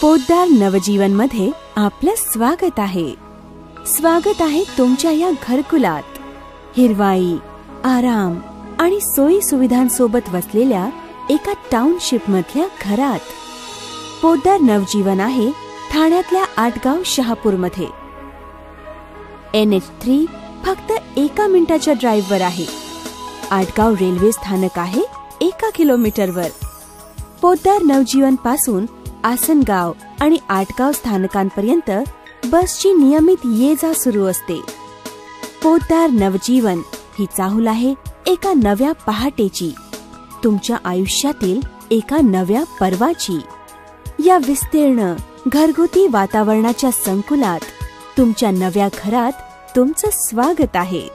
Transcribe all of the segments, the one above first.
पोद्दार नवजीवन मध्ये आपलं स्वागत आहे. स्वागत आहे तुमच्या या घरकुलात. हिरवाई, आराम आणि सोयी सुविधांसोबत वसलेल्या एका टाउनशिप मधल्या घरात. पोद्दार नवजीवन आहे ठाण्यातल्या आटगाव शहापूर मध्ये. NH3 फक्त 1 मिनिटाच्या ड्राईव्हवर आहे. आटगाव रेल्वे स्थानक आहे 1 किलोमीटरवर. पोद्दार नवजीवन पासून आसनगाव आणि आटगाव स्थानकांपर्यंत बसची नियमित ये-जा सुरू असते. पोद्दार नवजीवन ही चाहूल आहे एका नव्या पहाटेची, तुमच्या आयुष्यातील एका नव्या पर्वाची. या विस्तीर्ण घरगुती वातावरणाच्या संकुलात तुमच्या नव्या घरात तुमचं स्वागत आहे.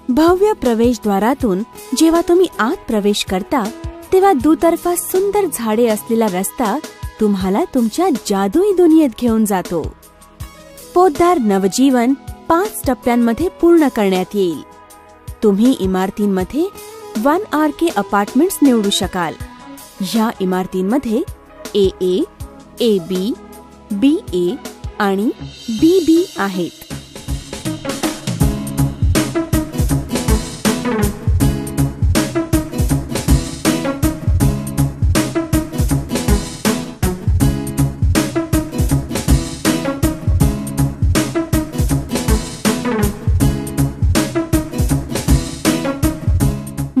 भव्य प्रवेशद्वारातून जेव्हा तुम्ही आत प्रवेश करता तेव्हा दुतर्फा सुंदर झाडे असलेला रस्ता तुम्हाला तुमच्या जादुई दुनियेत घेऊन जातो. पोद्दार नवजीवन 5 टप्प्यांमध्ये पूर्ण करण्यात येईल. तुम्ही इमारतींमध्ये 1 RK अपार्टमेंट्स निवडू शकाल. ह्या इमारतींमध्ये AA, AB, BA आणि BB आहेत.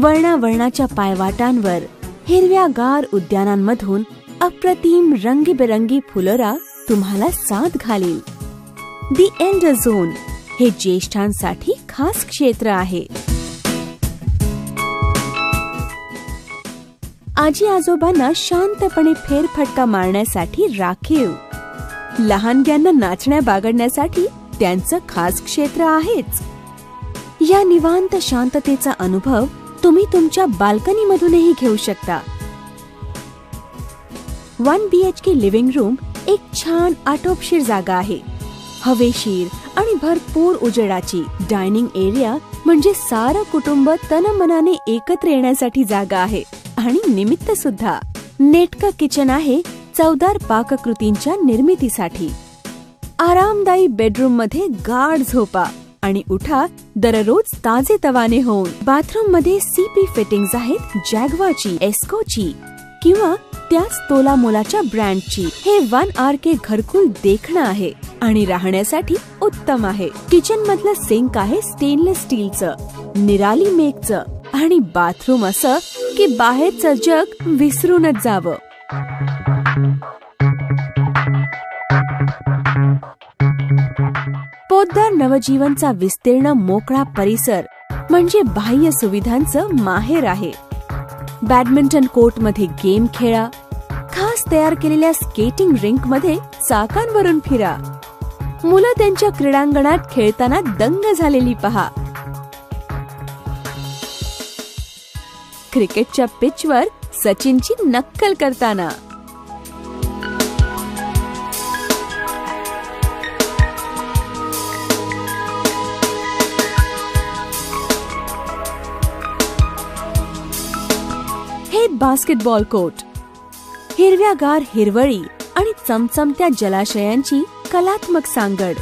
वर्णावर्णाच्या पायवाटांवर हिरव्यागार उद्यानांमधून अप्रतिम रंगीबेरंगी फुलोरा तुम्हाला साथ घालेल. दी एल्डर झोन हे ज्येष्ठांसाठी खास क्षेत्र आहे. आजी आजोबांना शांतपणे फेरफटका मारण्यासाठी राखीव. लहानग्यांना नाचण्या बागडण्यासाठी त्यांचं खास क्षेत्र आहेच. या निवांत शांततेचा अनुभव तुम्ही तुमच्या बाल्कनीमधूनही घेऊ शकता. 1 BHK लिव्हिंग रूम एक छान आटोपशीर जागा आहे. हवेशीर आणि भरपूर उजेडाची डायनिंग एरिया म्हणजे सारं कुटुंब तनमनाने एकत्र येण्यासाठी जागा आहे. आणि निमित्त सुद्धा नेटकं किचन आहे चवदार पाककृतींच्या निर्मितीसाठी. आरामदायी बेडरूम मध्ये गाढ झोपा आणि उठा दररोज ताजे तवाने होऊन. बाथरूम मध्ये CP फिटिंग्स आहेत जॅग्वाची, एस्कोची किंवा त्याच तोला मोलाच्या ब्रँडची. हे 1 RK घरकुल देखणं आहे आणि राहण्यासाठी उत्तम आहे. किचन मधलं सिंक आहे स्टेनलेस स्टीलचं, निराली मेकचं आणि बाथरूम असं की बाहेरचं जग विसरूनच जावं. पोद्दार नवजीवनचा विस्तीर्ण मोकळा परिसर म्हणजे बाह्य सुविधांचं माहेर आहे. बॅडमिंटन कोर्ट मध्ये गेम खेळा, खास तयार केलेल्या स्केटिंग रिंक मध्ये चाकांवरून फिरा. मुलं त्यांच्या क्रीडांगणात खेळताना दंग झालेली पहा. क्रिकेटच्या पिचवर सचिनची नक्कल करताना. हे बास्केटबॉल कोर्ट. हिरव्यागार हिरवळी आणि चमचमत्या जलाशयांची कलात्मक सांगड.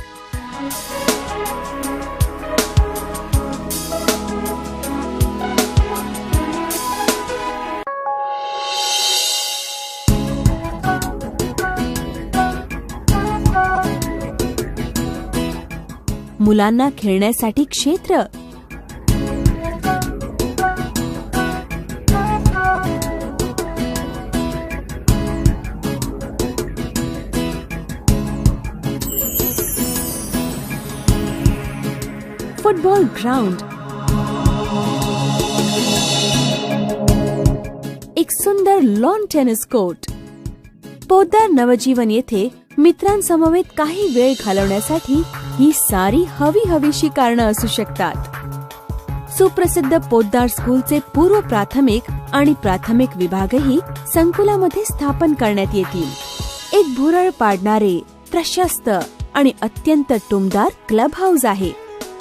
मुलांना खेळण्यासाठी क्षेत्र. Football ground. एक सुंदर लॉन टेनिस कोर्ट. पोद्दार नवजीवन येथे मित्रांसमवेत काही वेळ घालवण्यासाठी ही सारी हवीशी कारणं असू शकतात. सुप्रसिद्ध पोद्दार स्कूलचे पूर्व प्राथमिक आणि प्राथमिक विभागही संकुलामध्ये स्थापन करण्यात येतील. एक भुरळ पाडणारे, प्रशस्त आणि अत्यंत टुमदार क्लब हाऊस आहे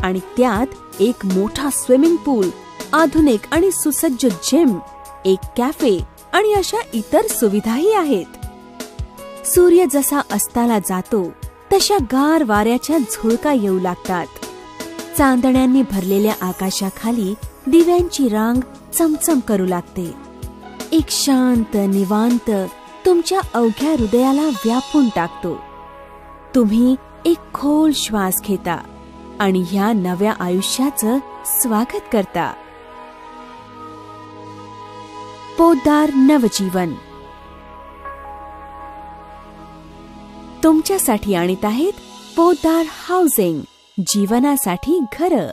आणि त्यात एक मोठा स्विमिंग पूल, आधुनिक आणि सुसज्ज जिम, एक कॅफे आणि अशा इतर सुविधाही आहेत. सूर्य जसा अस्ताला जातो तशा गार वाऱ्याच्या झुळका येऊ लागतात. चांदण्यांनी भरलेल्या आकाशाखाली दिव्यांची रांग चमचम करू लागते. एक शांत निवांत तुमच्या अवघ्या हृदयाला व्यापून टाकतो. तुम्ही एक खोल श्वास घेता आणि ह्या नव्या आयुष्याचं स्वागत करता. पोद्दार नवजीवन तुमच्यासाठी आणत आहेत पोद्दार हाऊसिंग, जीवनासाठी घर.